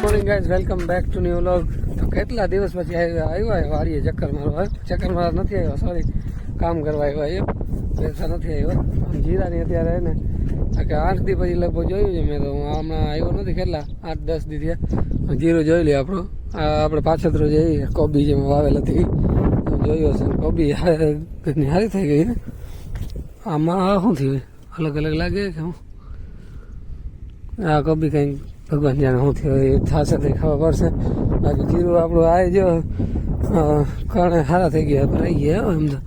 Morning guys, welcome back to new vlog. તો કેટલા દિવસ પછી આવ્યા વાડીએ ચક્કર મારવા નથી આવ્યો, સોરી, કામ કરવા આવ્યો. પૈસા નથી આવ્યો. જીરાની અત્યારે ને કે 8 દી પછી લગભગ જોયું છે મેં. તો હું હમણાં આવ્યો નથી, કેટલા 8-10 દી થયા. જીરું જોઈ લે આપણો. આપણે પાછળ જઈએ, કોબી જેમાં વાવેલ હતી જોયું હશે. કોબી હારી થઈ ગઈ ને. આમાં શું થયું, અલગ અલગ લાગે કે હું આ કોબી કંઈ ભગવાન જાણે શું થયું એ થશે તો ખબર પડશે. બાકી જીરું આપણું આવી જો કારણે સારા થઈ ગયા, ભરાઈ ગયા. એમ તો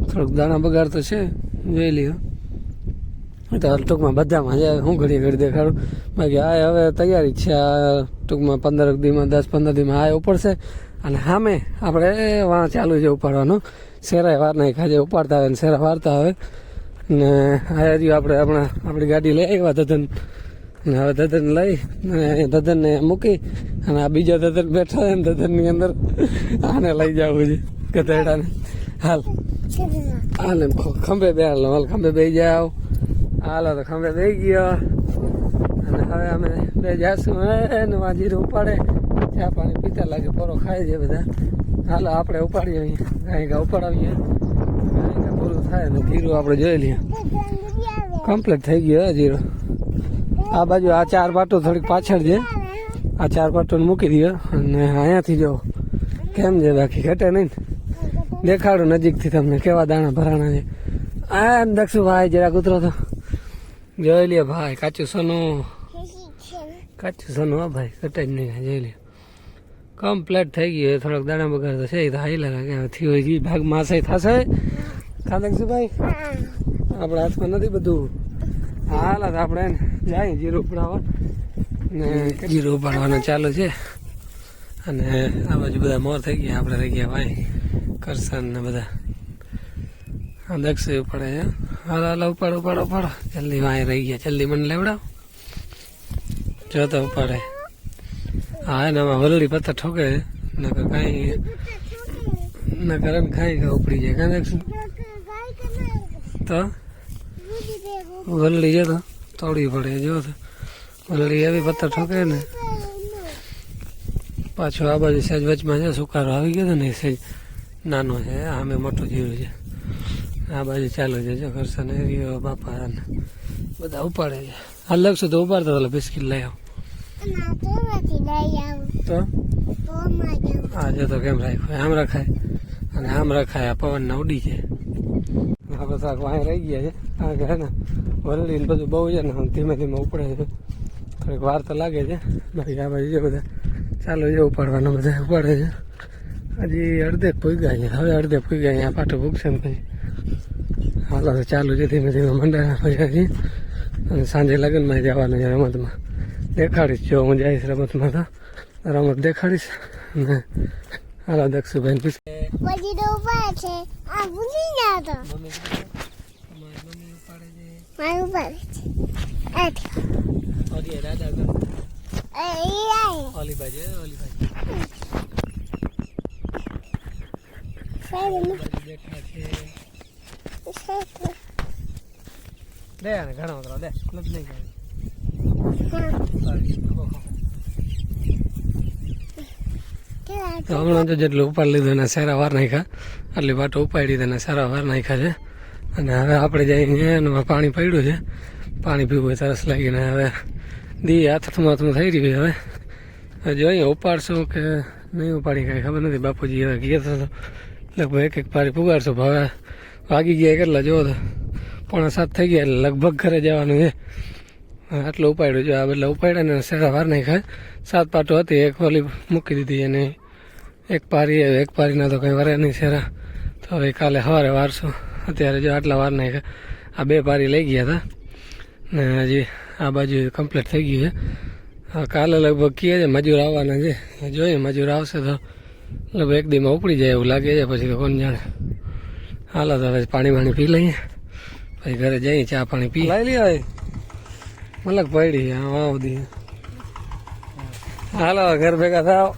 થોડુંક દાણા બગાડ તો છે, જોઈ લ્યો. તો ટૂંકમાં બધામાં જાય, હું ઘડી દેખાડું. બાકી આ હવે તૈયારી છે. આ ટૂંકમાં 15 દીમાં 10-15 દીમાં આ ઉપડશે. અને સામે આપણે વાં ચાલુ છે ઉપાડવાનું. શેરાય વાર નહીં ખાજે ઉપાડતા આવે ને શેરા વારતા આવે. ને આ હજી આપણી ગાડી લઈ આવ્યા ધધન. ને હવે ધધન લઈ અને ધધનને મૂકી અને આ બીજો ધધન બેઠો છે ને ધધનની અંદર આને લઈ જવું છે ગધેડાને. હાલ ખંભે બે હાલ ખંભે બે જાવ. હાલો તો ખંભે બે ગયો. અને હવે અમે બે જાશું ને જીરું ઉપાડે, ચા પાણી પીતા લાગે, પોરો ખાય છે બધા. હાલો આપણે ઉપાડીએ, ગાય ઘા ઉપાડાવીએ, ગાય ઘા પૂરું થાય ને જીરું આપણે જોઈ લઈએ. કમ્પ્લીટ થઈ ગયો જીરું. આ બાજુ આ 4 પાટો થોડીક પાછળ છે, આ 4 પાટોને મૂકી દો. અને અહીંયાથી જો કેમ છે, બાકી ઘટે નહીં. દેખાડું નજીકથી તમને કેવા દાણા ભરાણા છે. આ દક્ષુભાઈ જરા કૂતરો તો જોઈ લે ભાઈ. કાચું સોનું હા ભાઈ, ઘટે જ નહીં. જોઈ લે કમ્પ્લીટ થઈ ગયું. થોડોક દાણા બગાડ તો છે, એ તો હાઈ લાગે થયું હોય. ભાગ માસે થશે ખા દક્ષુભાઈ, આપણા હાથમાં નથી બધું. હાલ આપણે જાય જીરું ઉપાડવા ને જીરું ઉપાડવાનું ચાલુ છે. અને આ બાજુ બધા મોર થઈ ગયા, આપણે થઈ ગયા ભાઈ કરસન ને બધા. દક્ષ ઉપાડે છે. હાલ ઉપાડો જલ્દી. વાય રહી ગયા, જલ્દી મને લેવડાવ. જો તો ઉપાડે. હા એનામાં વલડી પથ્થર ઠોકે નકર કાંઈ નકર ખાઈ ઉપડી જાય. કાં દક્ષ તો વલડી છે તો તોડવી પડે. જો તો વલડી એવી પથ્થર ઠોકે ને. પાછો આ બાજુ સહેજ વચમાં છે સુકારો આવી ગયો હતો ને, સહેજ નાનો છે. આમે મોટું જીરું છે. આ બાજુ ચાલુ છે જો કરશન એરિયો બાપા ને બધા ઉપાડે છે. આ લગશું તો ઉપાડતા હતા, બિસ્કીટ લઈ આવ તો આજે તો કેમ રાખ્યું, આમ રખાય અને આમ રખાય. આ પવન ના ઉડી છે. આપણે શાક વાંય રહી ગયા છે, કારણ કે હે ને વરડી ને બધું બહુ છે ને, ધીમે ધીમે ઉપડે છે. થોડીક વાર તો લાગે છે. બાકી આ બાજુ બધા ચાલુ છે ઉપાડવાના, બધા ઉપાડે છે. હજી અડધે પૂગ્યા છે, હવે અડધે પૂગ્યા છે. આ પાટું ભૂગશે ને પછી હાલો તો ચાલુ છે ધીમે ધીમે મંડાણા પછી. અને સાંજે લગ્નમાં જવાનું છે રમતમાં. દેખાડીશ જો હું જઈશ રમતમાં તો રમત દેખાડીશ. ને હાલો દક્ષુભાઈ પૂછ ઘણા ઉતરો દે નહીં કરે. તો હમણાં તો જેટલું ઉપાડ લીધું ને સારા વાર નાખ્યા, આટલી વાટો ઉપાડી દીધા ને સારા વાર નાખ્યા છે. અને હવે આપણે જઈને એમાં પાણી પડ્યું છે, પાણી પીવું તરસ લાગીને હવે દી હાથમાં થઈ રહ્યું. હવે જોઈએ ઉપાડશું કે નહીં ઉપાડી, કાંઈ ખબર નથી. બાપુજી હવે ગયા તો લગભગ એક પારી પુગાડશું. હવે વાગી ગયા કેટલા જોવો તો 6:45 થઈ ગયા, એટલે લગભગ ઘરે જવાનું છે. આટલું ઉપાડ્યું જો આ બદલા ઉપાડ્યા ને સારા વાર નહીં ખાય. 7 પાટો હતી, એક વાલી મૂકી દીધી અને એક પારીના તો કંઈ વરે નહીં શેરા. તો હવે કાલે સવારે વારશું. અત્યારે જો આટલા વાર નહીં ખાય. આ 2 પારી લઈ ગયા હતા ને હજી આ બાજુ કમ્પ્લીટ થઈ ગયું છે. કાલે લગભગ કહે છે મજૂર આવવાના છે. જોઈએ મજૂર આવશે તો લગભગ 1 દીમાં ઉપડી જાય એવું લાગે છે. પછી તો કોણ જાણે. હાલો તો હવે પાણી પી લઈએ, પછી ઘરે જઈએ ચા પાણી પી લઈ લઈએ. મલક પડી આવ દી. હાલો ઘર ભેગા થાવ.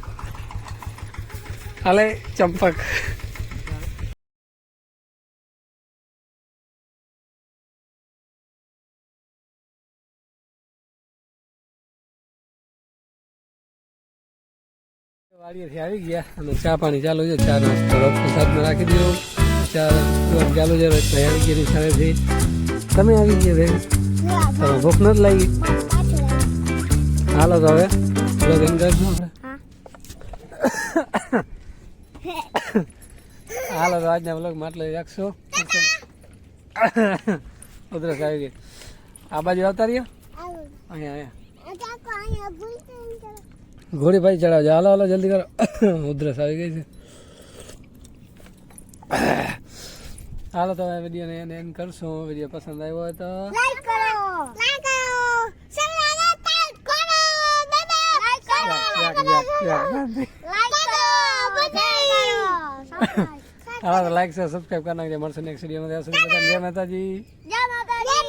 હાલે ચંપક. વાડીએથી આવી ગયા અને ચા પાણી ચાલુ છે. ચા નાસ્તો સાથમાં રાખી દીધો. ચા પીવાનું ચાલુ છે. ભાઈ આવી ગયા નિશાળેથી. તમે આવી ગયા ભાઈ? તમે ભૂખ નથી લાગી? હાલો તો હવે બ્લોગ એન્ડ કરશું આપણે. હાલો તો આજના બ્લોગમાં આટલો રાખશો. ઉધરસ આવી ગઈ. આ બાજુ આવતા રહ્યો. અહીંયા ઘોડી ભાઈ ચડાવજો. હાલો હાલો જલ્દી કરો. ઉધરસ આવી ગઈ છે. હાલો તો વિડીયોને એને એન્ડ કરશું. વિડીયો પસંદ આવ્યો હોય તો લાઈક કરો સબસ્ક્રાઇબ કરો હા તો લાઈક છે સબસ્ક્રાઈબ કરી નાખજો. મળશે નેક્સ્ટ વિડીયોમાં. ત્યાં સુધી બધાને જય માતાજી. જય માતાજી.